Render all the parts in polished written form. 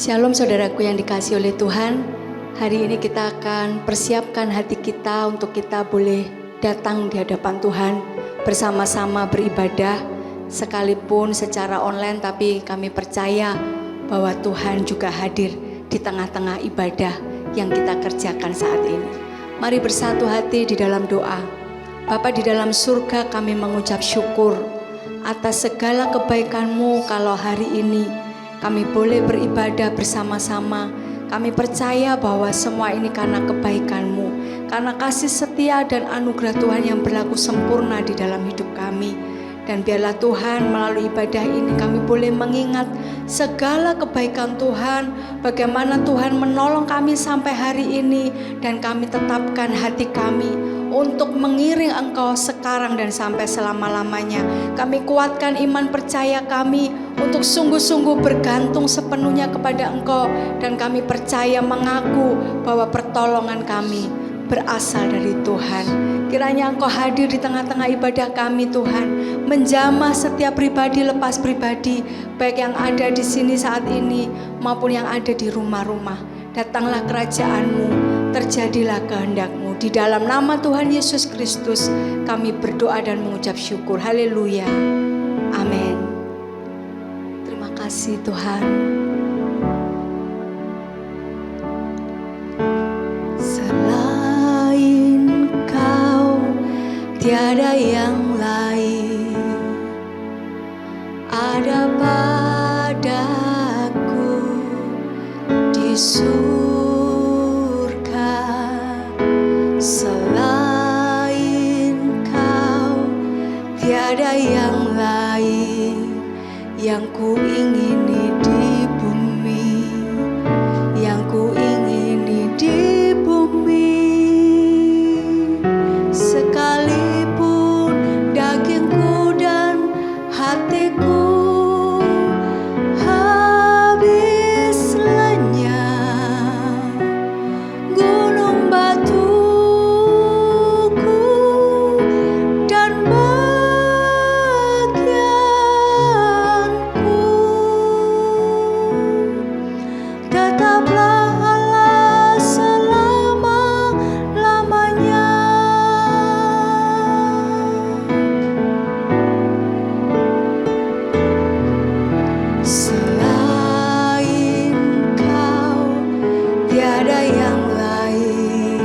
Shalom saudaraku yang dikasihi oleh Tuhan. Hari ini kita akan persiapkan hati kita untuk kita boleh datang di hadapan Tuhan, bersama-sama beribadah, sekalipun secara online, tapi kami percaya bahwa Tuhan juga hadir di tengah-tengah ibadah yang kita kerjakan saat ini. Mari bersatu hati di dalam doa. Bapa di dalam surga, kami mengucap syukur atas segala kebaikan-Mu kalau hari ini kami boleh beribadah bersama-sama. Kami percaya bahwa semua ini karena kebaikan-Mu, karena kasih setia dan anugerah Tuhan yang berlaku sempurna di dalam hidup kami. Dan biarlah Tuhan melalui ibadah ini kami boleh mengingat segala kebaikan Tuhan, bagaimana Tuhan menolong kami sampai hari ini, dan kami tetapkan hati kami untuk mengiring Engkau sekarang dan sampai selama-lamanya. Kami kuatkan iman percaya kami untuk sungguh-sungguh bergantung sepenuhnya kepada Engkau, dan kami percaya mengaku bahwa pertolongan kami berasal dari Tuhan. Kiranya Engkau hadir di tengah-tengah ibadah kami Tuhan, menjamah setiap pribadi lepas pribadi, baik yang ada di sini saat ini maupun yang ada di rumah-rumah. Datanglah kerajaan-Mu, terjadilah kehendak-Mu. Di dalam nama Tuhan Yesus Kristus kami berdoa dan mengucap syukur. Haleluya. Amin. Terima kasih Tuhan. Selain Kau tiada yang lain ada padaku di surga. Selain Kau tiada yang lain yang ku ingini di bumi, yang ku ingini di bumi. Sekalipun dagingku dan hatiku habis lenyap, gunung batuku dan bagianku, tetaplah Allah selama-lamanya. Selain Kau tiada yang lain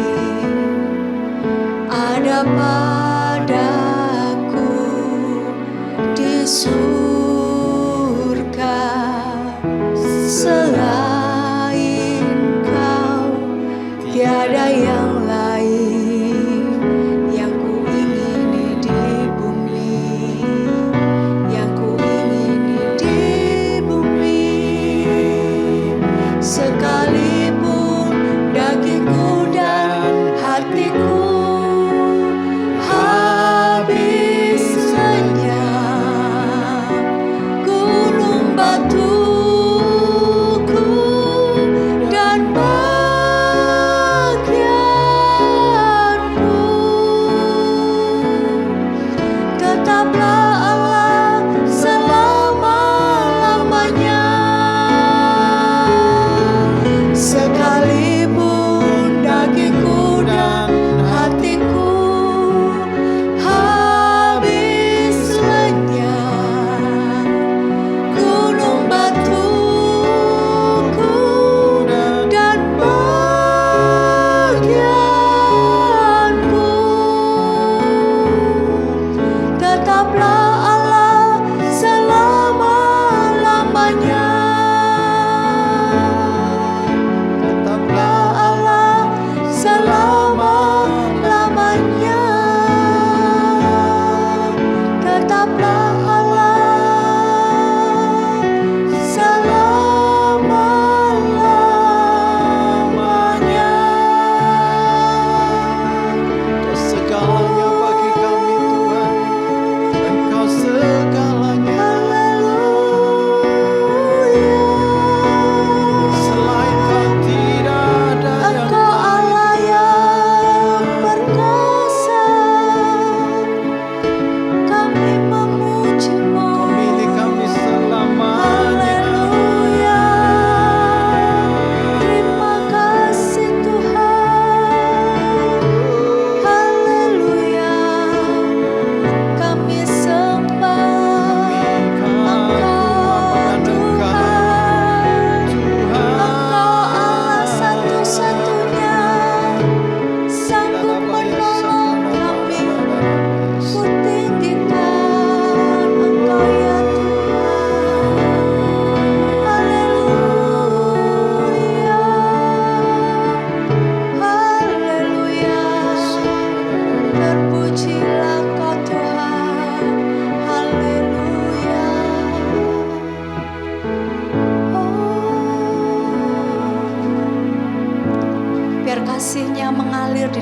ada padaku di surga. Selain Kau tiada yang lain yang ku ingini di bumi, yang ku ingini di bumi. Sekalipun dagingku dan hatiku habis lenyap, gunung batuku dan bagianku,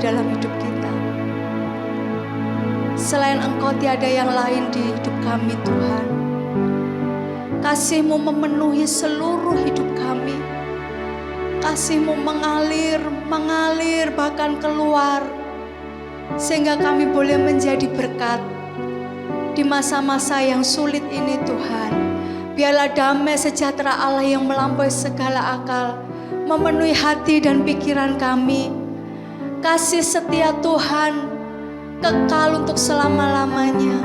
dalam hidup kita. Selain Engkau tiada yang lain di hidup kami Tuhan. Kasih-Mu memenuhi seluruh hidup kami. Kasih-Mu mengalir bahkan keluar. Sehingga kami boleh menjadi berkat di masa-masa yang sulit ini Tuhan. Biarlah damai sejahtera Allah yang melampaui segala akal memenuhi hati dan pikiran kami. Kasih setia Tuhan kekal untuk selama-lamanya.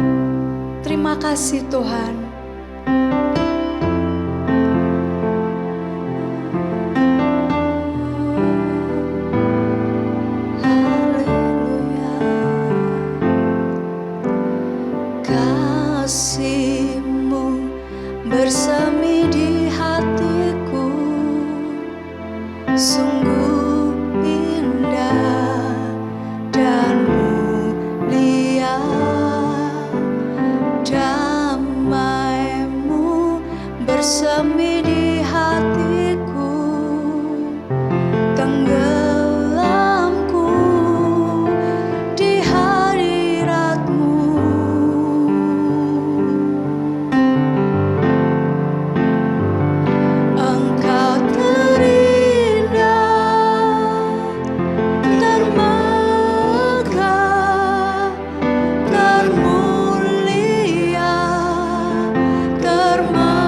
Terima kasih Tuhan. Kasih-Mu bersemi di hatiku, sungguh indah dan mulia. Damai-Mu bersemi di hatiku, tenggelamku di hadirat-Mu. Engkau terindah, termegah, termulia, termanis.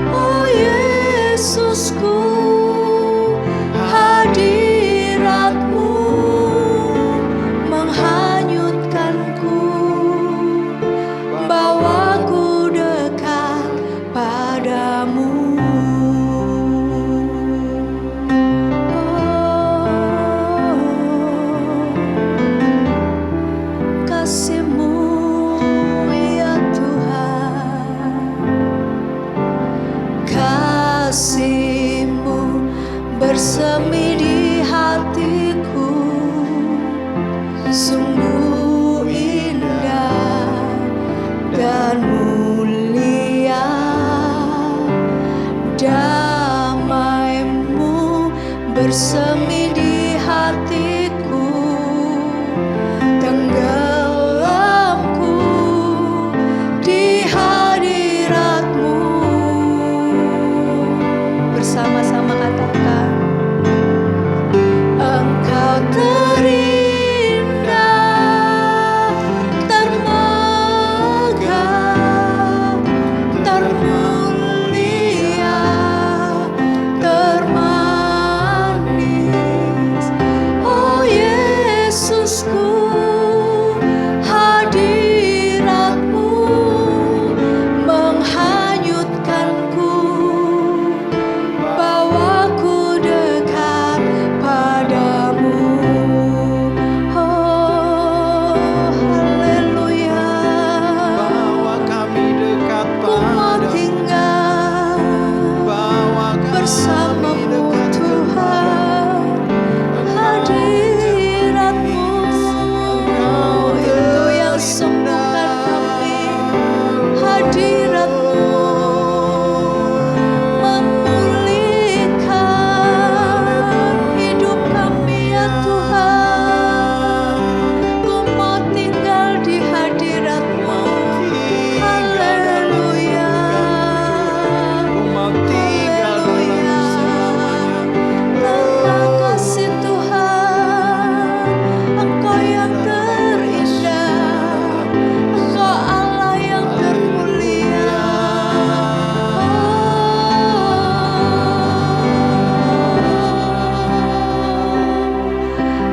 Oh Yesusku, hadirat-Mu menghanyutkanku, bawaku dekat padamu. Kasih-Mu ya Tuhan. Kasih-Mu bersemi di hatiku, sungguh indah dan mulia. Damai-Mu bersemi di hatiku, tenggelamku di hadirat-Mu. Bersama-sama katakan, Engkau terindah, termegah, termulia, termanis. Oh Yesusku, hadirat-Mu menghanyutkanku, bawaku dekat padamu. Oh haleluya. Bawa kami dekat Ku mau padamu. tinggal Bawa kami bersama-Mu dekat Tuhan. Hadirat-Mu itu yang sembuhkan kami. Hadirat-Mu memulihkan hidup kami ya Tuhan. Ku mau tinggal di hadirat-Mu. Haleluya. Ku mau tinggal dalam semuanya. Terima kasih Tuhan, Engkau yang terindah, Engkau Allah yang termulia.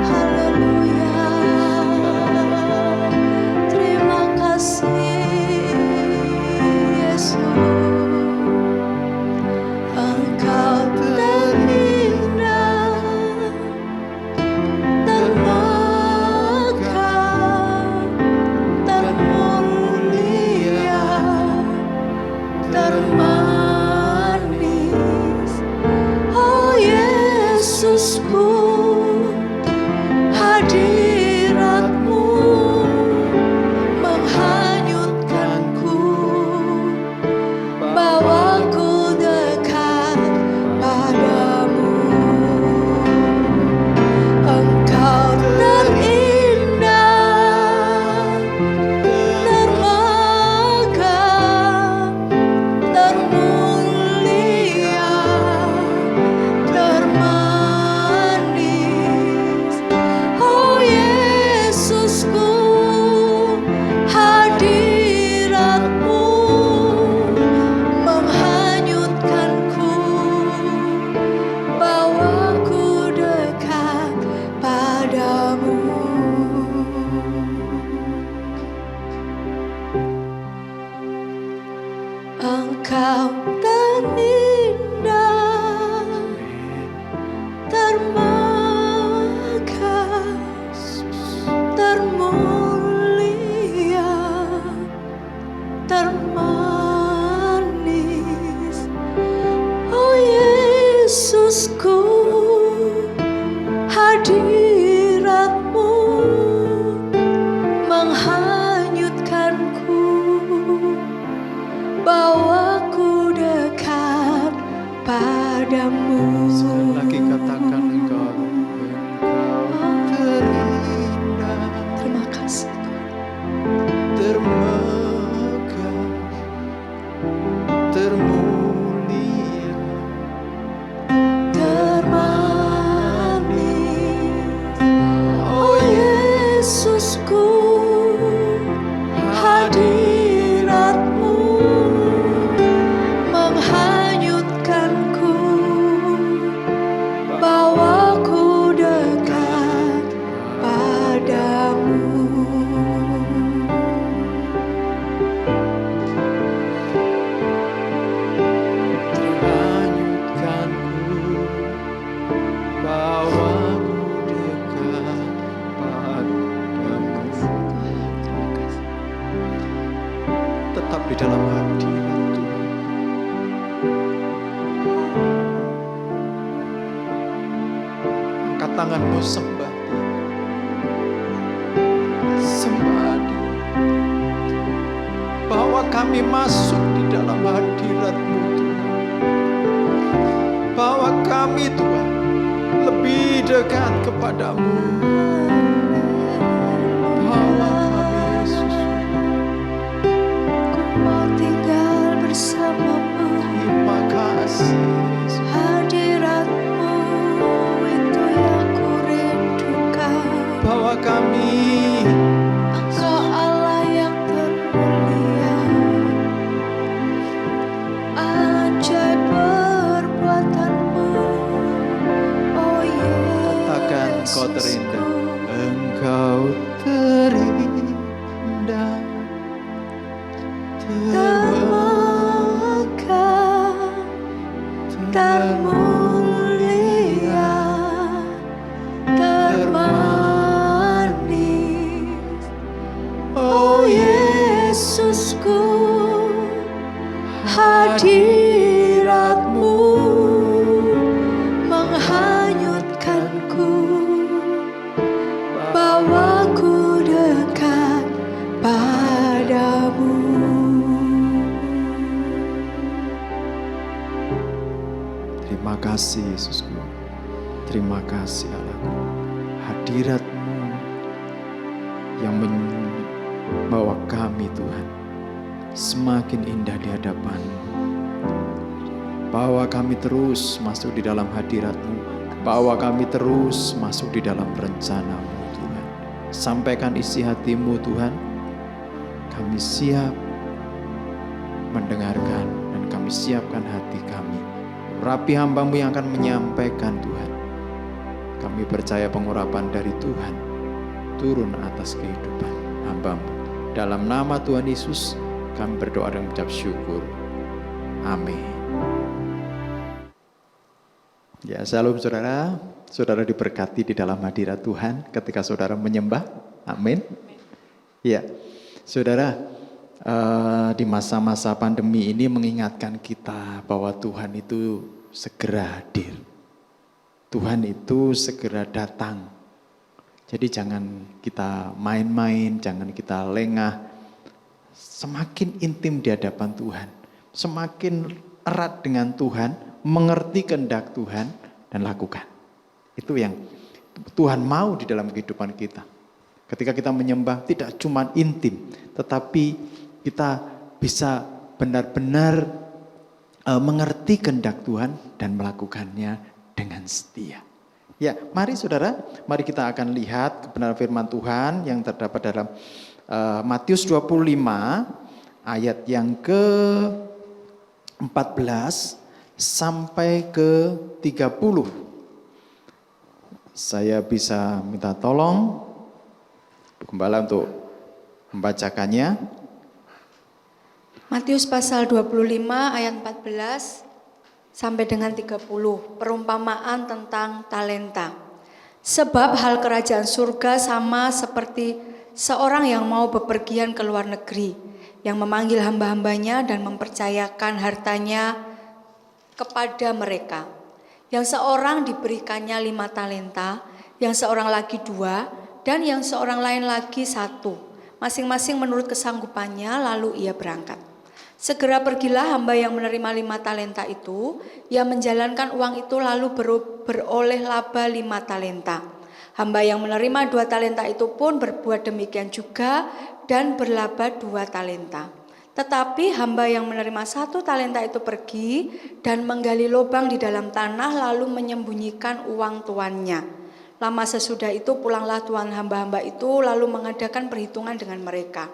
Haleluya. Terima kasih Yesus. Engkau terindah, termegah, termulia, termanis. Oh Yesusku, hadirat-Mu menghanyutkanku, bawaku dekat padamu. hadirat-Mu menghanyutkanku, bawaku dekat padamu. Sekali lagi katakan Engkau terindah, Terima kasih. termegah, termulia, Termanis, oh Yesusku, hadirat-Mu menghanyutkanku, bawaku dekat padamu. hanyutkanku, bawaku dekat padamu. Tetap di dalam hadirat Tuhan. Angkat tanganmu, sembah Dia. Sembah Dia. Bahwa kami masuk di dalam hadirat-Mu Tuhan. Bahwa kami Tuhan lebih dekat kepadamu. Bahwa kami Yesus, Ku mau tinggal bersama-Mu, terima kasih Yesus. hadirat-Mu itu yang ku rindukan. Bahwa kami Engkau Allah yang termulia, ajaib perbuatan-Mu, oh katakan Engkau terindah. Yesusku. Engkau terindah, Termegah, termulia, termanis, oh Yesusku, hadirat-Mu menghanyutkanku, bawaku dekat padamu. Terima kasih Yesusku. Terima kasih Allahku. Hadirat-Mu yang membawa kami Tuhan semakin indah di hadapan-Mu. Bawa kami terus masuk di dalam hadirat-Mu. Bawa kami terus masuk di dalam rencana-Mu Tuhan. Sampaikan isi hati-Mu Tuhan. Kami siap mendengarkan dan kami siapkan hati kami. Rapi hamba-Mu yang akan menyampaikan Tuhan. Kami percaya pengurapan dari Tuhan turun atas kehidupan hamba-Mu. Dalam nama Tuhan Yesus kami berdoa dan mengucap syukur. Amin. Ya, salam saudara. Saudara diberkati di dalam hadirat Tuhan ketika saudara menyembah. Amin. Ya, saudara, di masa-masa pandemi ini mengingatkan kita bahwa Tuhan itu segera hadir. Tuhan itu segera datang. Jadi jangan kita main-main, jangan kita lengah. Semakin intim di hadapan Tuhan, semakin erat dengan Tuhan, mengerti kehendak Tuhan dan lakukan. Itu yang Tuhan mau di dalam kehidupan kita. Ketika kita menyembah tidak cuma intim, tetapi kita bisa benar-benar mengerti kehendak Tuhan dan melakukannya dengan setia. Ya, mari saudara, mari kita akan lihat kebenaran firman Tuhan yang terdapat dalam Matius 25 ayat yang ke-14 sampai ke-30. Saya bisa minta tolong Gembala untuk membacakannya. Matius pasal 25 ayat 14 sampai dengan 30, perumpamaan tentang talenta. Sebab hal kerajaan surga sama seperti seorang yang mau bepergian ke luar negeri, yang memanggil hamba-hambanya dan mempercayakan hartanya kepada mereka. Yang seorang diberikannya 5 talenta, yang seorang lagi 2, dan yang seorang lain lagi 1. Masing-masing menurut kesanggupannya, lalu ia berangkat. Segera pergilah hamba yang menerima 5 talenta itu, ia menjalankan uang itu lalu beroleh laba 5 talenta. Hamba yang menerima 2 talenta itu pun berbuat demikian juga dan berlaba 2 talenta. Tetapi hamba yang menerima 1 talenta itu pergi dan menggali lubang di dalam tanah lalu menyembunyikan uang tuannya. Lama sesudah itu pulanglah tuan hamba-hamba itu lalu mengadakan perhitungan dengan mereka.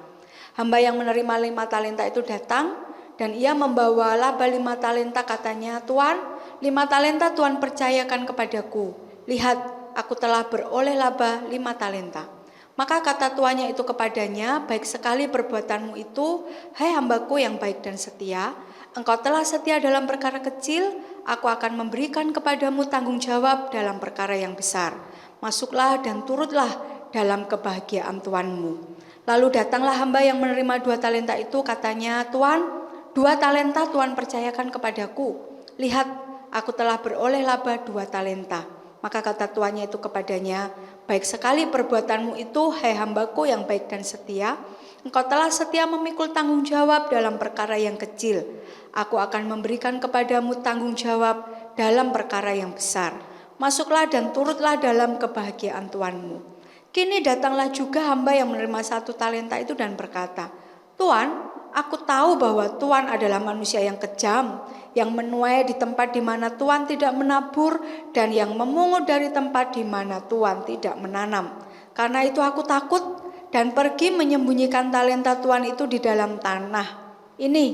Hamba yang menerima 5 talenta itu datang dan ia membawa laba 5 talenta, katanya, "Tuan, 5 talenta Tuan percayakan kepadaku. Lihat, aku telah beroleh laba 5 talenta." Maka kata tuannya itu kepadanya, "Baik sekali perbuatanmu itu, hai hambaku yang baik dan setia. Engkau telah setia dalam perkara kecil, aku akan memberikan kepadamu tanggung jawab dalam perkara yang besar. Masuklah dan turutlah dalam kebahagiaan tuanmu." Lalu datanglah hamba yang menerima 2 talenta itu, katanya, "Tuan, 2 talenta Tuan percayakan kepadaku. Lihat, aku telah beroleh laba 2 talenta." Maka kata tuannya itu kepadanya, "Baik sekali perbuatanmu itu, hai hambaku yang baik dan setia. Engkau telah setia memikul tanggung jawab dalam perkara yang kecil. Aku akan memberikan kepadamu tanggung jawab dalam perkara yang besar. Masuklah dan turutlah dalam kebahagiaan tuanmu." Kini datanglah juga hamba yang menerima 1 talenta itu dan berkata, "Tuan, aku tahu bahwa Tuan adalah manusia yang kejam, yang menuai di tempat di mana Tuan tidak menabur dan yang memungut dari tempat di mana Tuan tidak menanam. Karena itu aku takut dan pergi menyembunyikan talenta Tuan itu di dalam tanah. Ini,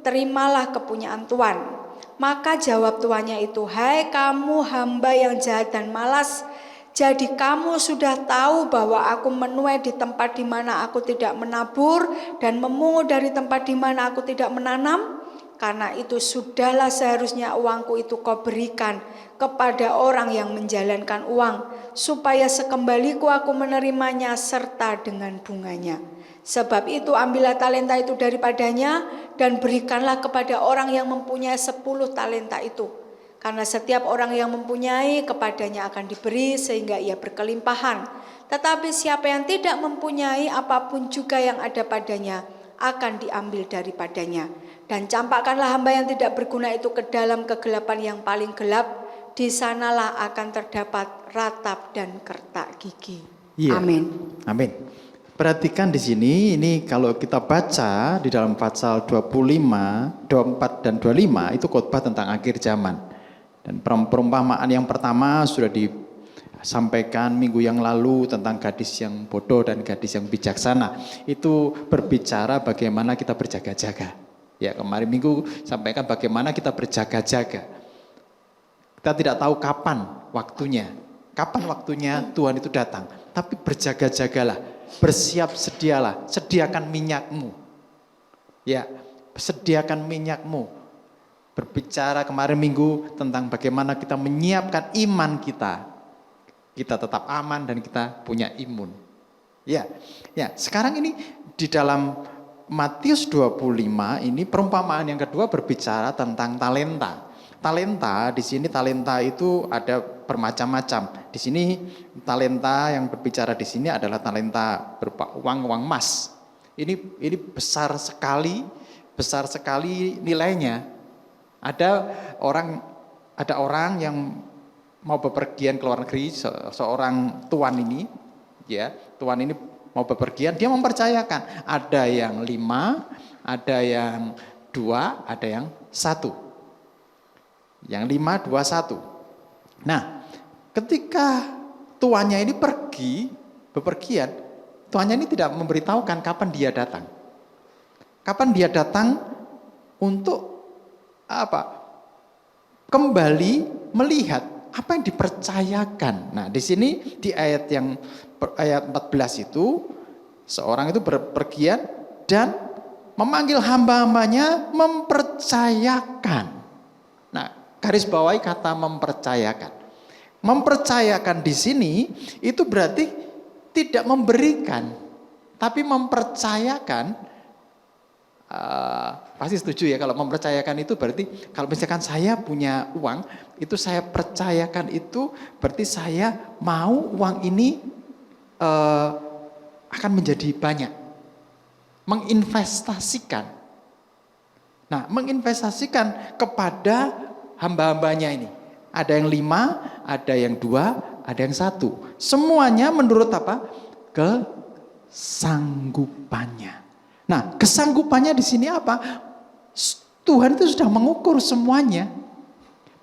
terimalah kepunyaan Tuan." Maka jawab tuannya itu, "Hai kamu hamba yang jahat dan malas, jadi kamu sudah tahu bahwa aku menuai di tempat di mana aku tidak menabur dan memungut dari tempat di mana aku tidak menanam. Karena itu sudahlah seharusnya uangku itu kau berikan kepada orang yang menjalankan uang, supaya sekembaliku aku menerimanya serta dengan bunganya. Sebab itu ambillah talenta itu daripadanya dan berikanlah kepada orang yang mempunyai 10 talenta itu. Karena setiap orang yang mempunyai kepadanya akan diberi sehingga ia berkelimpahan. Tetapi siapa yang tidak mempunyai, apapun juga yang ada padanya akan diambil daripadanya. Dan campakkanlah hamba yang tidak berguna itu ke dalam kegelapan yang paling gelap. Di sanalah akan terdapat ratap dan kertak gigi." Iya. Amin. Amin. Perhatikan di sini, ini kalau kita baca di dalam pasal 25, 24 dan 25 itu khotbah tentang akhir zaman. Dan perumpamaan yang pertama sudah disampaikan minggu yang lalu tentang gadis yang bodoh dan gadis yang bijaksana. Itu berbicara bagaimana kita berjaga-jaga. Ya, kemarin minggu sampaikan bagaimana kita berjaga-jaga. Kita tidak tahu kapan waktunya. Kapan waktunya Tuhan itu datang. Tapi berjaga-jagalah, bersiap sedialah, sediakan minyakmu. Ya, sediakan minyakmu. Berbicara kemarin minggu tentang bagaimana kita menyiapkan iman kita. Kita tetap aman dan kita punya imun. Ya, sekarang ini di dalam Matius 25 ini perumpamaan yang kedua berbicara tentang talenta. Talenta di sini, talenta itu ada bermacam-macam. Di sini talenta yang berbicara di sini adalah talenta berupa uang emas. Ini besar sekali nilainya. Ada orang yang mau bepergian ke luar negeri, seorang tuan ini mau bepergian, dia mempercayakan ada yang 5, ada yang 2, ada yang 1. Yang 5, 2, 1. Nah, ketika tuannya ini pergi bepergian, tuannya ini tidak memberitahukan kapan dia datang. Kapan dia datang untuk kembali melihat apa yang dipercayakan. Nah, di sini di ayat 14 itu seorang itu berpergian dan memanggil hamba-hambanya mempercayakan. Nah, garis bawahi kata mempercayakan. Mempercayakan di sini itu berarti tidak memberikan, tapi mempercayakan Pasti setuju ya, kalau mempercayakan itu berarti kalau misalkan saya punya uang, itu saya percayakan itu berarti saya mau uang ini akan menjadi banyak. Menginvestasikan. Nah, menginvestasikan kepada hamba-hambanya ini. Ada yang 5, ada yang 2, ada yang 1. Semuanya menurut apa? Kesanggupannya. Nah, kesanggupannya di sini apa? Tuhan itu sudah mengukur semuanya.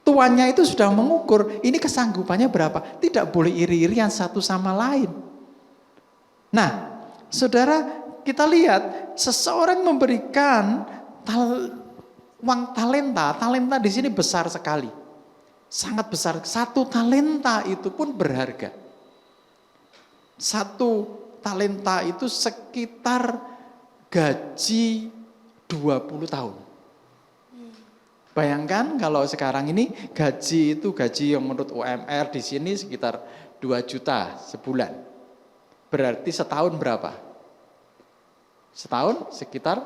Tuannya itu sudah mengukur, ini kesanggupannya berapa. Tidak boleh iri-irian satu sama lain. Nah, saudara, kita lihat seseorang memberikan uang talenta. Talenta di sini besar sekali. Sangat besar. 1 talenta itu pun berharga. 1 talenta itu sekitar gaji 20 tahun. Bayangkan kalau sekarang ini gaji yang menurut UMR di sini sekitar 2 juta sebulan. Berarti setahun berapa? Setahun sekitar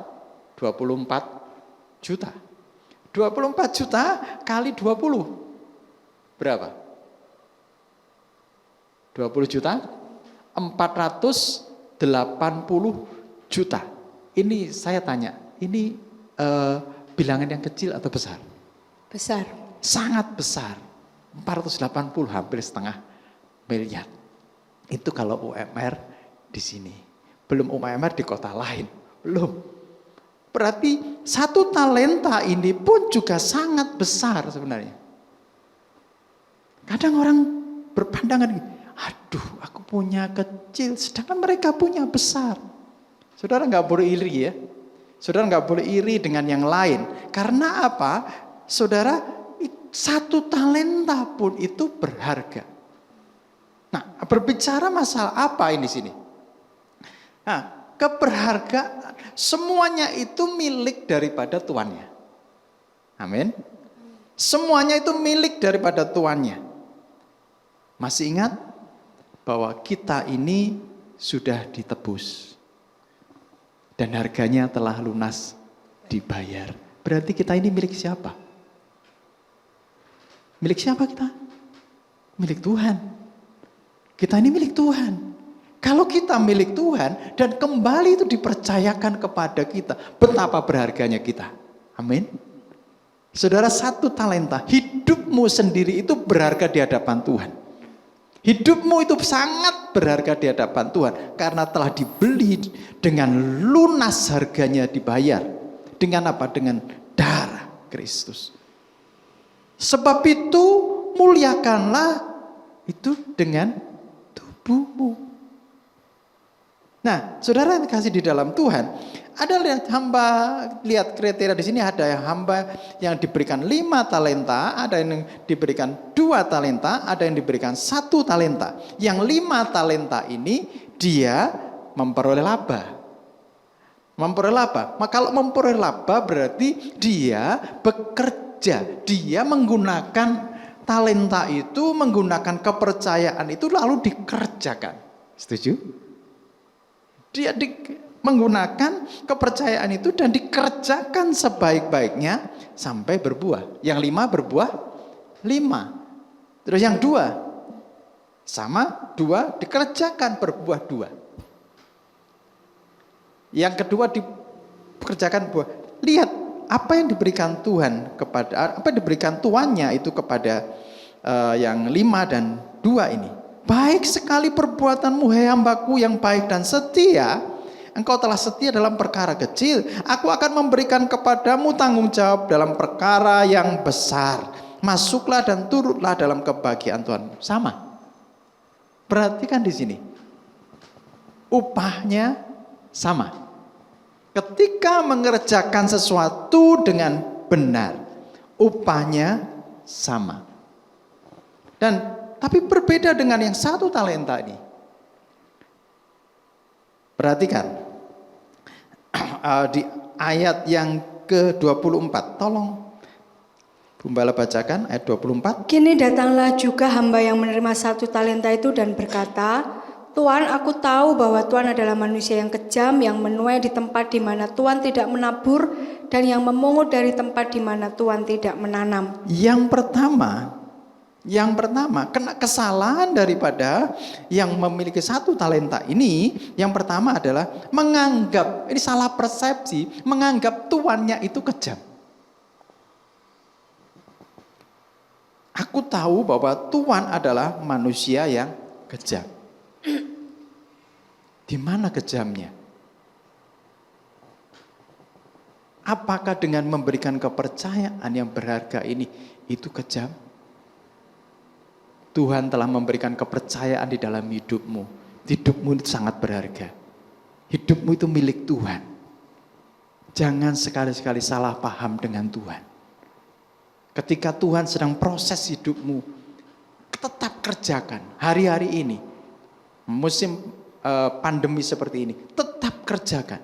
24 juta. 24 juta kali 20. Berapa? 20 juta? 480 juta. Ini saya tanya, ini bilangan yang kecil atau besar? Besar. Sangat besar. 480, hampir setengah miliar. Itu kalau UMR di sini. Belum UMR di kota lain. Belum. Berarti 1 talenta ini pun juga sangat besar sebenarnya. Kadang orang berpandangan, aduh aku punya kecil, sedangkan mereka punya besar. Saudara nggak boleh iri ya. Saudara nggak boleh iri dengan yang lain. Karena apa? Saudara, 1 talenta pun itu berharga. Nah, berbicara masalah apa ini sini? Nah, keberhargaan semuanya itu milik daripada tuannya. Amin. Semuanya itu milik daripada tuannya. Masih ingat bahwa kita ini sudah ditebus. Dan harganya telah lunas dibayar. Berarti kita ini milik siapa? Milik siapa kita? Milik Tuhan. Kita ini milik Tuhan. Kalau kita milik Tuhan dan kembali itu dipercayakan kepada kita, betapa berharganya kita. Amin. Saudara, 1 talenta, hidupmu sendiri itu berharga di hadapan Tuhan. Hidupmu itu sangat berharga di hadapan Tuhan karena telah dibeli dengan lunas, harganya dibayar. Dengan apa? Dengan darah Kristus. Sebab itu muliakanlah itu dengan tubuhmu. Nah, saudara yang kasih di dalam Tuhan, ada hamba, lihat kriteria di sini, ada yang hamba yang diberikan 5 talenta, ada yang diberikan 2 talenta, ada yang diberikan 1 talenta. Yang 5 talenta ini dia memperoleh laba. Memperoleh laba. Maka kalau memperoleh laba berarti dia bekerja, dia menggunakan talenta itu, menggunakan kepercayaan itu lalu dikerjakan. Setuju? Dia menggunakan kepercayaan itu dan dikerjakan sebaik-baiknya sampai berbuah. Yang 5 berbuah 5. Terus yang 2 sama 2 dikerjakan berbuah 2. Yang kedua dikerjakan buah. Lihat apa yang diberikan Tuhan kepada, apa yang diberikan tuannya itu kepada yang 5 dan 2 ini. Baik sekali perbuatanmu, hai hambaku yang baik dan setia. Engkau telah setia dalam perkara kecil, aku akan memberikan kepadamu tanggung jawab dalam perkara yang besar. Masuklah dan turutlah dalam kebahagiaan Tuhan. Sama. Perhatikan di sini. Upahnya sama. Ketika mengerjakan sesuatu dengan benar, upahnya sama. Tapi berbeda dengan yang 1 talenta ini. Perhatikan. Di ayat yang ke-24. Tolong Gembala bacakan ayat 24. Kini datanglah juga hamba yang menerima 1 talenta itu dan berkata, Tuhan, aku tahu bahwa Tuhan adalah manusia yang kejam, yang menuai di tempat di mana Tuhan tidak menabur, dan yang memungut dari tempat di mana Tuhan tidak menanam. Yang pertama, kena kesalahan daripada yang memiliki 1 talenta ini, yang pertama adalah menganggap, ini salah persepsi, menganggap tuannya itu kejam. Aku tahu bahwa Tuhan adalah manusia yang kejam. Di mana kejamnya? Apakah dengan memberikan kepercayaan yang berharga ini itu kejam? Tuhan telah memberikan kepercayaan di dalam hidupmu. Hidupmu itu sangat berharga. Hidupmu itu milik Tuhan. Jangan sekali-sekali salah paham dengan Tuhan. Ketika Tuhan sedang proses hidupmu, tetap kerjakan hari-hari ini. Musim pandemi seperti ini, tetap kerjakan.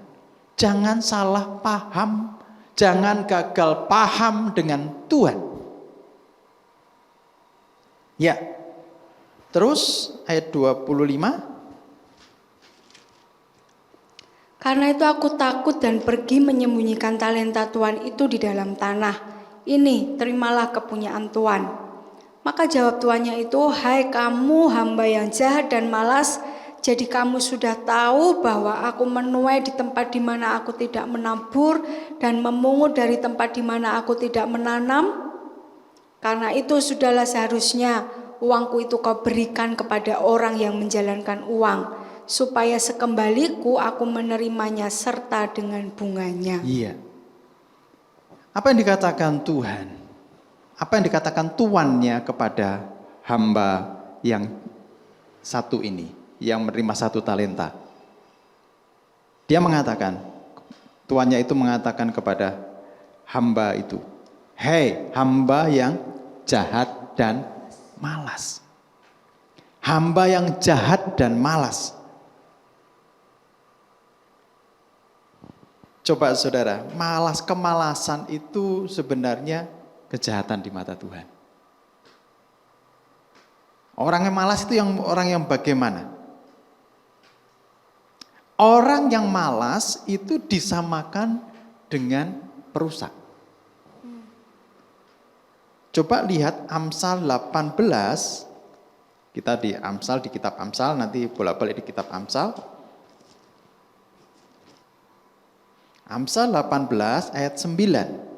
Jangan salah paham, jangan gagal paham dengan Tuhan. Ya, terus ayat 25. Karena itu aku takut dan pergi menyembunyikan talenta Tuhan itu di dalam tanah. Ini, terimalah kepunyaan Tuhan. Maka jawab tuannya itu, hai kamu hamba yang jahat dan malas, jadi kamu sudah tahu bahwa aku menuai di tempat di mana aku tidak menabur dan memungut dari tempat di mana aku tidak menanam. Karena itu sudahlah seharusnya uangku itu kau berikan kepada orang yang menjalankan uang, supaya sekembaliku aku menerimanya serta dengan bunganya. Iya. Apa yang dikatakan Tuhan? Apa yang dikatakan tuannya kepada hamba yang 1 ini, yang menerima 1 talenta? Dia mengatakan, tuannya itu mengatakan kepada hamba itu, hei hamba yang jahat dan malas. Hamba yang jahat dan malas. Coba saudara, kemalasan itu sebenarnya kejahatan di mata Tuhan. Orang yang malas itu orang yang bagaimana? Orang yang malas itu disamakan dengan perusak. Coba lihat Amsal 18. Kita di Amsal, di kitab Amsal, nanti bolak-balik di kitab Amsal. Amsal 18 ayat 9.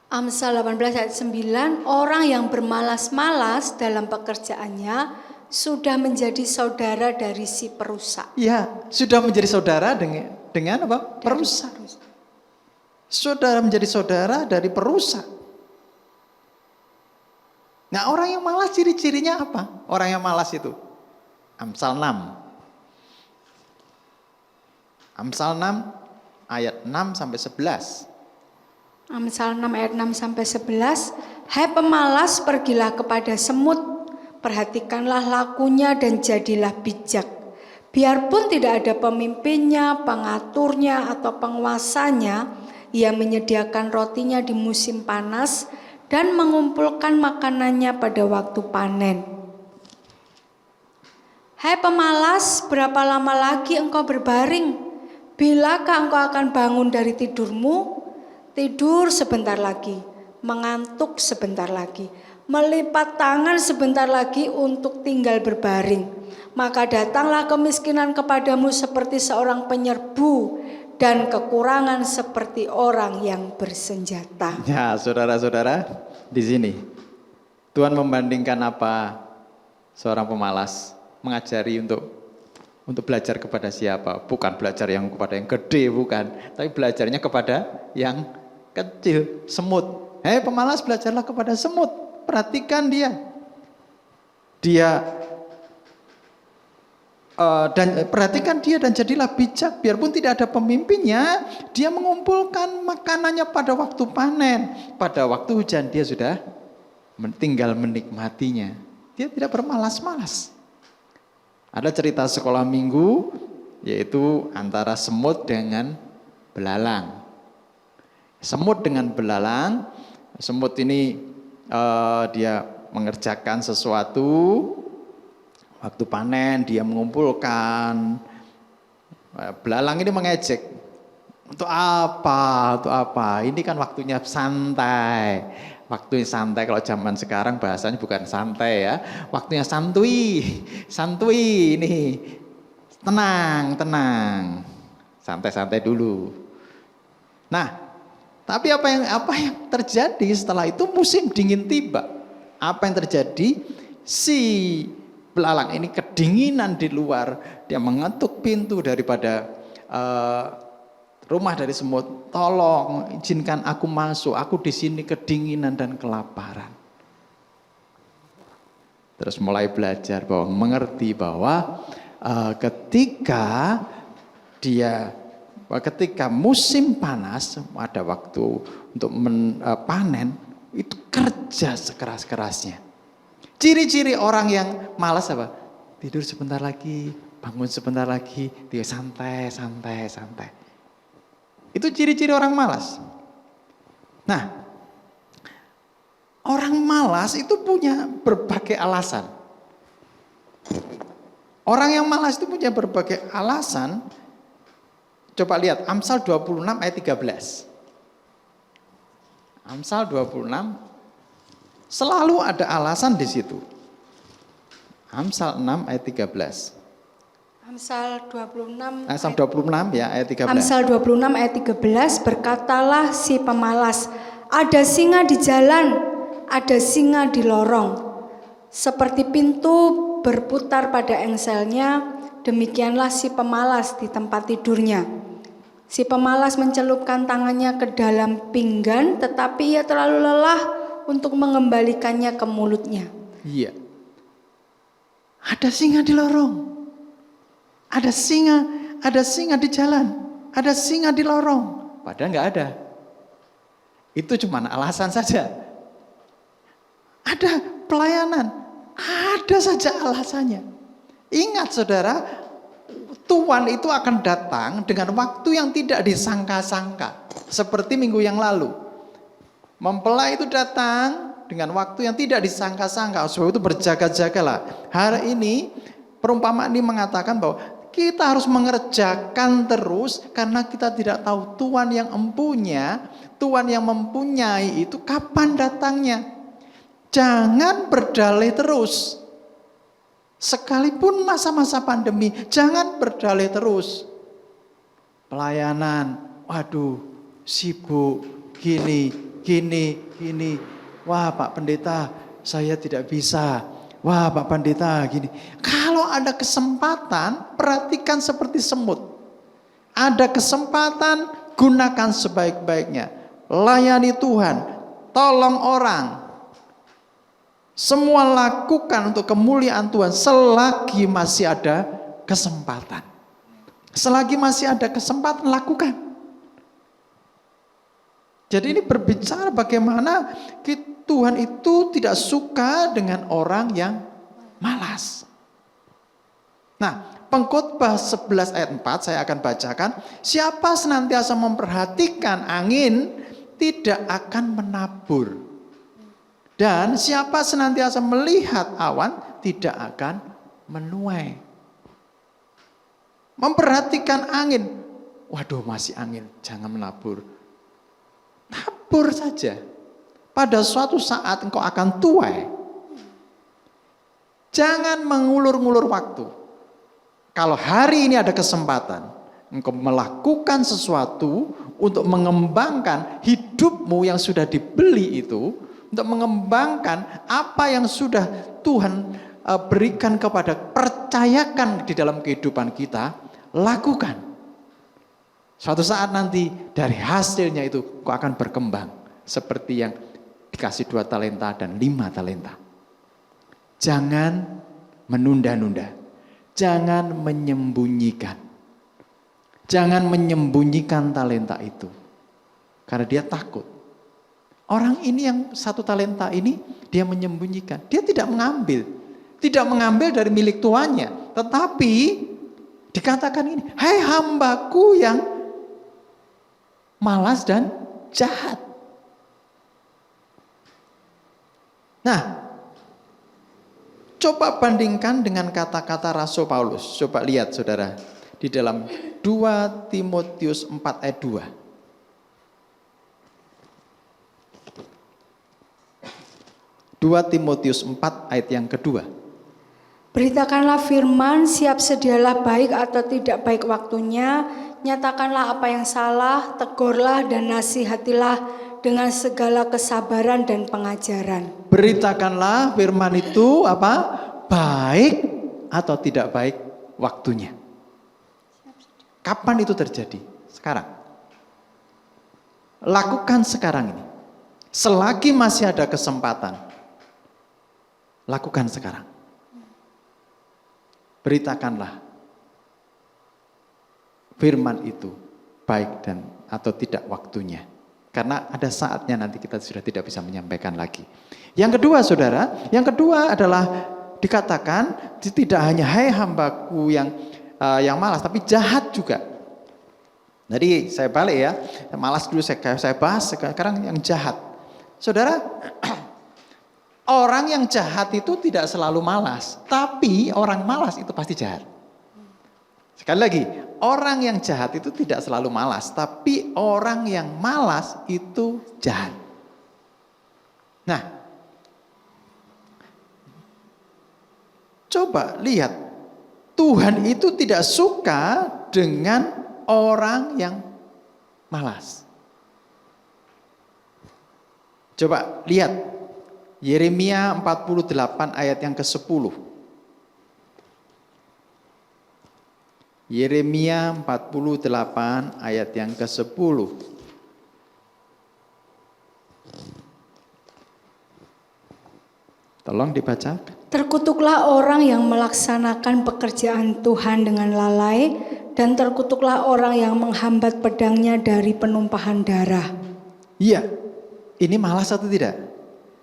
Amsal 18 ayat 9, orang yang bermalas-malas dalam pekerjaannya sudah menjadi saudara dari si perusak. Ya, sudah menjadi saudara dengan apa? Perusak. Saudara menjadi saudara dari perusak. Nah, orang yang malas ciri-cirinya apa? Orang yang malas itu. Amsal 6. Amsal 6 ayat 6 sampai 11. Amsal 6 ayat 6 sampai 11. Hai pemalas, pergilah kepada semut, perhatikanlah lakunya dan jadilah bijak. Biarpun tidak ada pemimpinnya, pengaturnya atau penguasanya, ia menyediakan rotinya di musim panas dan mengumpulkan makanannya pada waktu panen. Hai pemalas, berapa lama lagi engkau berbaring? Bilakah engkau akan bangun dari tidurmu? Tidur sebentar lagi, mengantuk sebentar lagi, melipat tangan sebentar lagi untuk tinggal berbaring. Maka datanglah kemiskinan kepadamu seperti seorang penyerbu dan kekurangan seperti orang yang bersenjata. Ya, saudara-saudara, di sini Tuhan membandingkan apa? Seorang pemalas mengajari untuk belajar kepada siapa? Bukan belajar yang kepada yang gede, bukan. Tapi belajarnya kepada yang kecil, semut. Hei pemalas, belajarlah kepada semut. Perhatikan dia. Perhatikan dia dan jadilah bijak. Biarpun tidak ada pemimpinnya, dia mengumpulkan makanannya pada waktu panen. Pada waktu hujan dia sudah tinggal menikmatinya. Dia tidak bermalas-malas. Ada cerita sekolah minggu, yaitu antara semut dengan belalang. Semut dengan belalang, semut ini dia mengerjakan sesuatu, Waktu panen dia mengumpulkan. Belalang ini mengejek. Untuk apa? Untuk apa? Ini kan waktunya santai. Waktunya santai, kalau zaman sekarang bahasanya bukan santai ya. Waktunya santuy. Santuy ini. Tenang, tenang. Santai-santai dulu. Nah, tapi apa yang terjadi setelah itu musim dingin tiba? Apa yang terjadi? Si belalang ini kedinginan di luar, dia mengetuk pintu daripada rumah dari semut. Tolong izinkan aku masuk, aku di sini kedinginan dan kelaparan. Terus mulai belajar bahwa mengerti bahwa ketika musim panas, ada waktu untuk panen, itu kerja sekeras-kerasnya. Ciri-ciri orang yang malas apa? Tidur sebentar lagi, bangun sebentar lagi, dia santai. Itu ciri-ciri orang malas. Nah, orang malas itu punya berbagai alasan. Orang yang malas itu punya berbagai alasan. Coba lihat Amsal 26 ayat 13. Amsal 26 selalu ada alasan di situ. Amsal 6 ayat 13. Amsal 26 Amsal 26 ya ayat 13. Amsal 26 ayat 13, berkatalah si pemalas, ada singa di jalan, ada singa di lorong. Seperti pintu berputar pada engselnya, demikianlah si pemalas di tempat tidurnya. Si pemalas mencelupkan tangannya ke dalam pinggan, tetapi ia terlalu lelah untuk mengembalikannya ke mulutnya. Iya. Ada singa di lorong. Ada singa di jalan. Ada singa di lorong. Padahal nggak ada. Itu cuma alasan saja. Ada pelayanan. Ada saja alasannya. Ingat saudara, Tuhan itu akan datang dengan waktu yang tidak disangka-sangka. Seperti minggu yang lalu. Mempelai itu datang dengan waktu yang tidak disangka-sangka. Sebab itu berjaga-jagalah. Hari ini perumpamaan ini mengatakan bahwa kita harus mengerjakan terus karena kita tidak tahu Tuhan yang mempunyai itu kapan datangnya. Jangan berdalih terus. Sekalipun masa-masa pandemi, jangan berdalih terus. Pelayanan, waduh, sibuk, gini. Wah Pak Pendeta, saya tidak bisa. Wah Pak Pendeta, gini. Kalau ada kesempatan, perhatikan seperti semut. Ada kesempatan, gunakan sebaik-baiknya. Layani Tuhan, tolong orang. Semua lakukan untuk kemuliaan Tuhan selagi masih ada kesempatan. Selagi masih ada kesempatan, lakukan. Jadi ini berbicara bagaimana Tuhan itu tidak suka dengan orang yang malas. Nah, Pengkhotbah 11 ayat 4 saya akan bacakan. Siapa senantiasa memperhatikan angin tidak akan menabur. Dan siapa senantiasa melihat awan tidak akan menuai. Memperhatikan angin. Waduh, masih angin, jangan menabur. Tabur saja. Pada suatu saat engkau akan tuai. Jangan mengulur-ngulur waktu. Kalau hari ini ada kesempatan, engkau melakukan sesuatu untuk mengembangkan hidupmu yang sudah dibeli itu, untuk mengembangkan apa yang sudah Tuhan berikan percayakan di dalam kehidupan kita, lakukan. Suatu saat nanti dari hasilnya itu kau akan berkembang seperti yang dikasih 2 talenta dan 5 talenta. Jangan menunda-nunda. Jangan menyembunyikan. Jangan menyembunyikan talenta itu. Karena dia takut. Orang ini yang 1 talenta ini dia menyembunyikan. Dia tidak mengambil. Tidak mengambil dari milik tuannya. Tetapi dikatakan ini, hai hambaku yang malas dan jahat. Nah, Coba bandingkan dengan kata-kata Rasul Paulus. Coba lihat saudara, di dalam 2 Timotius 4 ayat 2. 2 Timotius 4 ayat yang kedua. Beritakanlah firman, siap sedialah baik atau tidak baik waktunya, nyatakanlah apa yang salah, tegurlah dan nasihatilah dengan segala kesabaran dan pengajaran. Beritakanlah firman itu apa? Baik atau tidak baik waktunya. Kapan itu terjadi? Sekarang. Lakukan sekarang ini. Selagi masih ada kesempatan. Lakukan sekarang. Beritakanlah firman itu baik dan atau tidak waktunya. Karena ada saatnya nanti kita sudah tidak bisa menyampaikan lagi. Yang kedua saudara, yang kedua adalah dikatakan tidak hanya hai hambaku yang malas, tapi jahat juga. Jadi saya balik ya, malas dulu saya bahas, sekarang yang jahat. Saudara, orang yang jahat itu tidak selalu malas, tapi orang malas itu pasti jahat. Sekali lagi, orang yang jahat itu tidak selalu malas, tapi orang yang malas itu jahat. Nah, coba lihat, Tuhan itu tidak suka dengan orang yang malas. Coba lihat Yeremia 48 ayat yang ke-10. Yeremia 48 ayat yang ke-10. Tolong dibaca. Terkutuklah orang yang melaksanakan pekerjaan Tuhan dengan lalai, dan terkutuklah orang yang menghambat pedangnya dari penumpahan darah. Iya, ini malas atau tidak?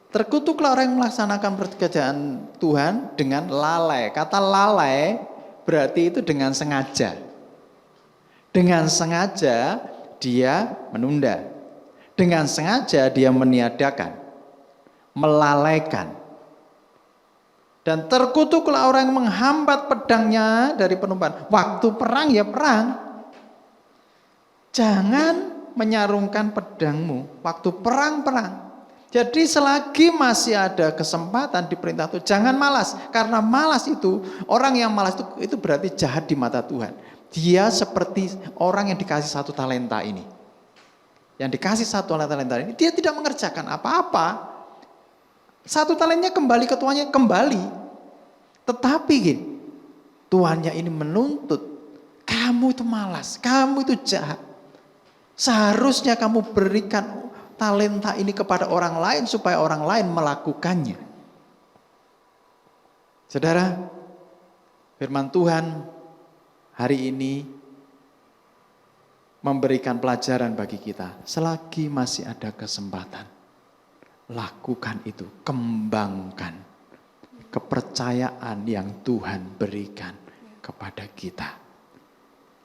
Terkutuklah orang yang melaksanakan pekerjaan Tuhan dengan lalai. Kata lalai berarti itu dengan sengaja. Dengan sengaja dia menunda. Dengan sengaja dia meniadakan, melalaikan. Dan terkutuklah orang yang menghambat pedangnya dari penumpahan. Waktu perang ya perang. Jangan menyarungkan pedangmu. Waktu perang. Jadi selagi masih ada kesempatan di perintah Tuhan, jangan malas. Karena malas itu, orang yang malas itu berarti jahat di mata Tuhan. Dia seperti orang yang dikasih 1 talenta ini. Yang dikasih 1 talenta ini, dia tidak mengerjakan apa-apa. 1 talentnya kembali ke tuannya, kembali. Tetapi tuannya ini menuntut, kamu itu malas, kamu itu jahat. Seharusnya kamu berikan talenta ini kepada orang lain supaya orang lain melakukannya. Saudara, firman Tuhan hari ini memberikan pelajaran bagi kita. Selagi masih ada kesempatan, lakukan itu, kembangkan kepercayaan yang Tuhan berikan kepada kita.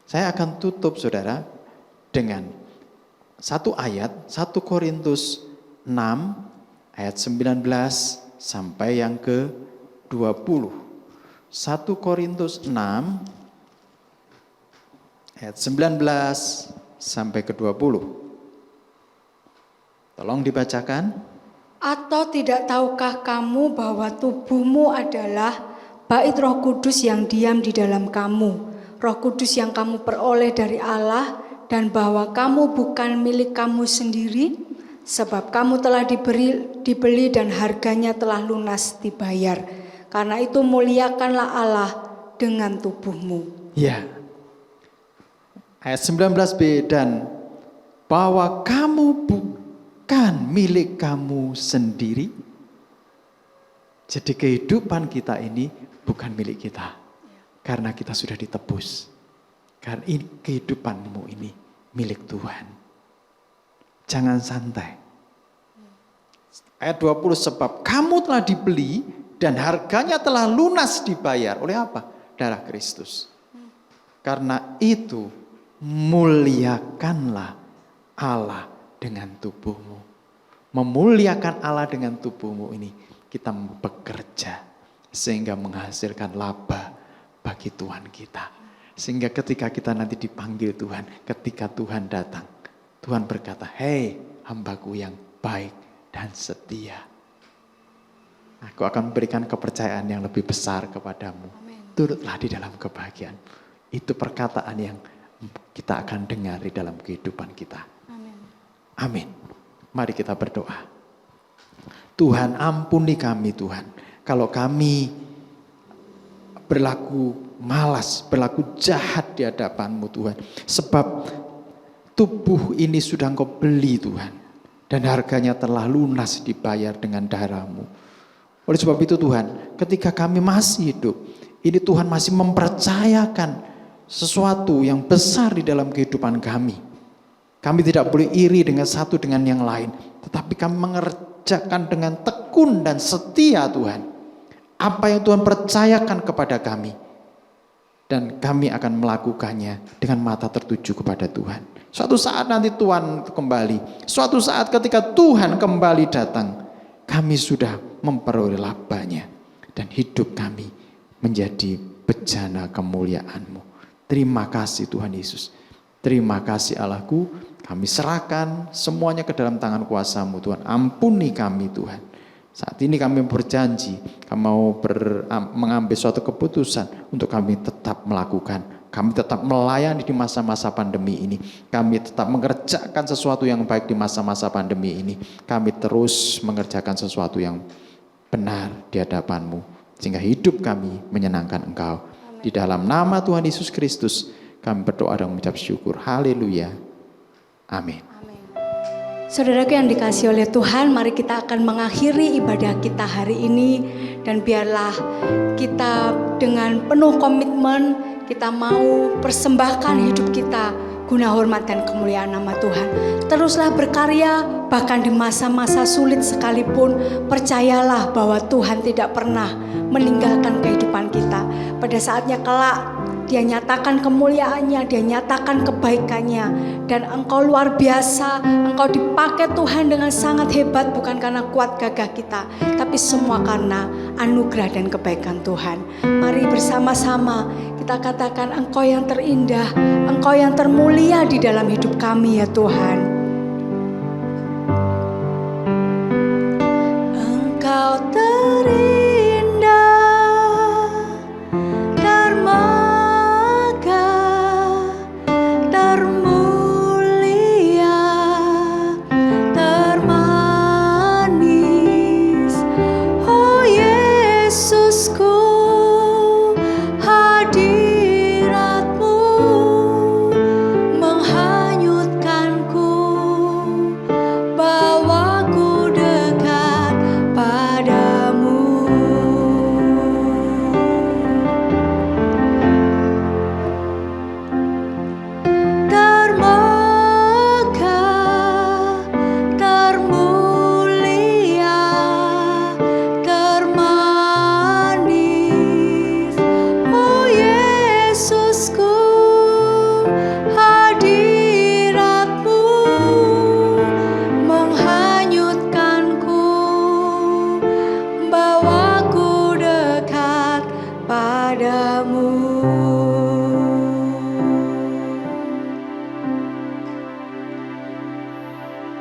Saya akan tutup saudara dengan satu ayat, 1 Korintus 6 ayat 19 sampai yang ke-20. 1 Korintus 6 ayat 19 sampai ke-20. Tolong dibacakan. Atau tidak tahukah kamu bahwa tubuhmu adalah bait Roh Kudus yang diam di dalam kamu, Roh Kudus yang kamu peroleh dari Allah, dan bahwa kamu bukan milik kamu sendiri, sebab kamu telah dibeli dan harganya telah lunas dibayar. Karena itu muliakanlah Allah dengan tubuhmu. Ya. Ayat 19b, dan bahwa kamu bukan milik kamu sendiri. Jadi kehidupan kita ini bukan milik kita. Karena kita sudah ditebus. Karena ini kehidupanmu ini milik Tuhan. Jangan santai. Ayat 20, sebab kamu telah dibeli dan harganya telah lunas dibayar. Oleh apa? Darah Kristus. Karena itu muliakanlah Allah dengan tubuhmu. Memuliakan Allah dengan tubuhmu ini, kita bekerja. sehingga menghasilkan laba bagi Tuhan kita. Sehingga ketika kita nanti dipanggil Tuhan, ketika Tuhan datang, Tuhan berkata, "Hei hambaku yang baik dan setia. Aku akan memberikan kepercayaan yang lebih besar kepadamu. Turutlah di dalam kebahagiaan." Itu perkataan yang kita akan dengar di dalam kehidupan kita. Amin. Mari kita berdoa. Tuhan, ampuni kami Tuhan. Kalau kami berlaku malas, berlaku jahat di hadapan-Mu Tuhan. Sebab tubuh ini sudah Engkau beli Tuhan. Dan harganya telah lunas dibayar dengan darah-Mu. Oleh sebab itu Tuhan, ketika kami masih hidup, ini Tuhan masih mempercayakan sesuatu yang besar di dalam kehidupan kami. Kami tidak boleh iri dengan satu dengan yang lain. Tetapi kami mengerjakan dengan tekun dan setia Tuhan. Apa yang Tuhan percayakan kepada kami. Dan kami akan melakukannya dengan mata tertuju kepada Tuhan. Suatu saat nanti Tuhan kembali. Suatu saat ketika Tuhan kembali datang, kami sudah memperoleh labanya. Dan hidup kami menjadi bejana kemuliaan-Mu. Terima kasih Tuhan Yesus. Terima kasih Allahku. Kami serahkan semuanya ke dalam tangan kuasa-Mu Tuhan. Ampuni kami Tuhan. Saat ini kami berjanji, kami mau mengambil suatu keputusan untuk kami tetap melakukan. Kami tetap melayani di masa-masa pandemi ini. Kami tetap mengerjakan sesuatu yang baik di masa-masa pandemi ini. Kami terus mengerjakan sesuatu yang benar di hadapan-Mu. Sehingga hidup kami menyenangkan Engkau. Di dalam nama Tuhan Yesus Kristus, kami berdoa dan mengucap syukur. Haleluya. Amin. Saudaraku yang dikasihi oleh Tuhan, mari kita akan mengakhiri ibadah kita hari ini. Dan biarlah kita dengan penuh komitmen, kita mau persembahkan hidup kita guna hormat dan kemuliaan nama Tuhan. Teruslah berkarya, bahkan di masa-masa sulit sekalipun, percayalah bahwa Tuhan tidak pernah meninggalkan kehidupan kita. Pada saatnya kelak, Dia nyatakan kemuliaannya, Dia nyatakan kebaikannya. Dan engkau luar biasa, engkau dipakai Tuhan dengan sangat hebat, bukan karena kuat gagah kita, tapi semua karena anugerah dan kebaikan Tuhan. Mari bersama-sama kita katakan, Engkau yang terindah, Engkau yang termulia di dalam hidup kami ya Tuhan. Engkau terindah,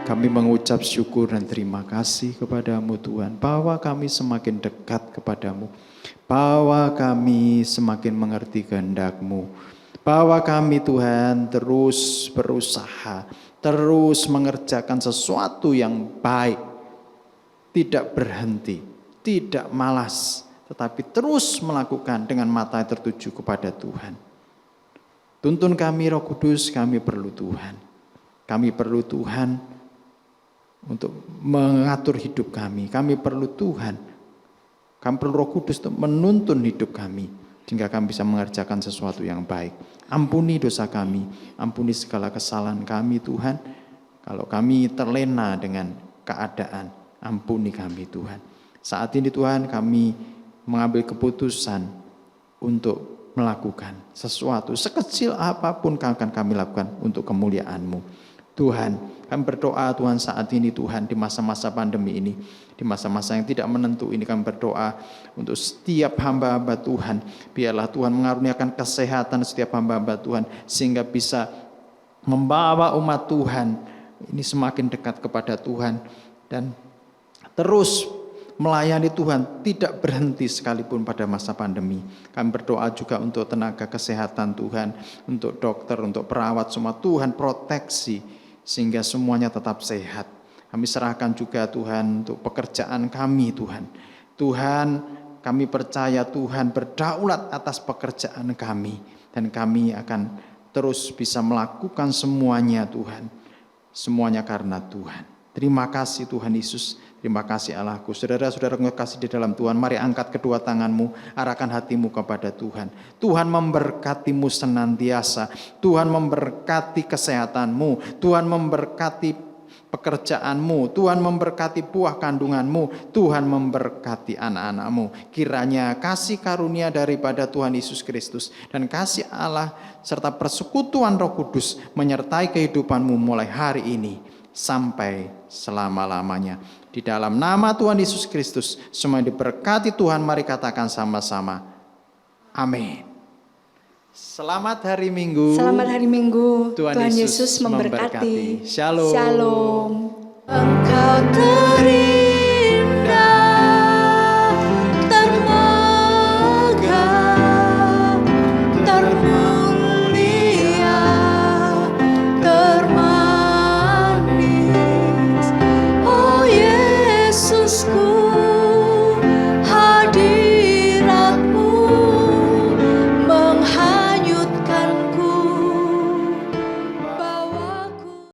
kami mengucap syukur dan terima kasih kepada-Mu Tuhan, bahwa kami semakin dekat kepada-Mu, bahwa kami semakin mengerti kehendak-Mu, bahwa kami Tuhan terus berusaha, terus mengerjakan sesuatu yang baik, tidak berhenti, tidak malas, tetapi terus melakukan dengan mata tertuju kepada Tuhan. Tuntun kami Roh Kudus, kami perlu Tuhan. Kami perlu Tuhan untuk mengatur hidup kami. Kami perlu Tuhan. Kami perlu Roh Kudus untuk menuntun hidup kami, sehingga kami bisa mengerjakan sesuatu yang baik. Ampuni dosa kami, ampuni segala kesalahan kami Tuhan. Kalau kami terlena dengan keadaan, ampuni kami Tuhan. Saat ini Tuhan, kami mengambil keputusan untuk melakukan sesuatu sekecil apapun akan kami lakukan untuk kemuliaan-Mu. Tuhan. Kami berdoa Tuhan saat ini Tuhan, di masa-masa pandemi ini, di masa-masa yang tidak menentu ini, kami berdoa untuk setiap hamba-hamba Tuhan. Biarlah Tuhan mengaruniakan kesehatan setiap hamba-hamba Tuhan, sehingga bisa membawa umat Tuhan ini semakin dekat kepada Tuhan, dan terus melayani Tuhan, tidak berhenti sekalipun pada masa pandemi. Kami berdoa juga untuk tenaga kesehatan Tuhan, untuk dokter, untuk perawat, semua Tuhan proteksi, sehingga semuanya tetap sehat. Kami serahkan juga Tuhan untuk pekerjaan kami Tuhan. Tuhan, kami percaya Tuhan berdaulat atas pekerjaan kami, dan kami akan terus bisa melakukan semuanya Tuhan. Semuanya karena Tuhan. Terima kasih Tuhan Yesus. Terima kasih Allahku. Saudara-saudara yang kasih di dalam Tuhan, mari angkat kedua tanganmu, arahkan hatimu kepada Tuhan. Tuhan memberkatimu senantiasa. Tuhan memberkati kesehatanmu. Tuhan memberkati pekerjaanmu. Tuhan memberkati buah kandunganmu. Tuhan memberkati anak-anakmu. Kiranya kasih karunia daripada Tuhan Yesus Kristus dan kasih Allah serta persekutuan Roh Kudus menyertai kehidupanmu mulai hari ini sampai selama-lamanya. Di dalam nama Tuhan Yesus Kristus, semua diberkati Tuhan, mari katakan sama-sama. Amin. Selamat hari Minggu. Selamat hari Minggu. Tuhan Yesus memberkati. Shalom. Shalom.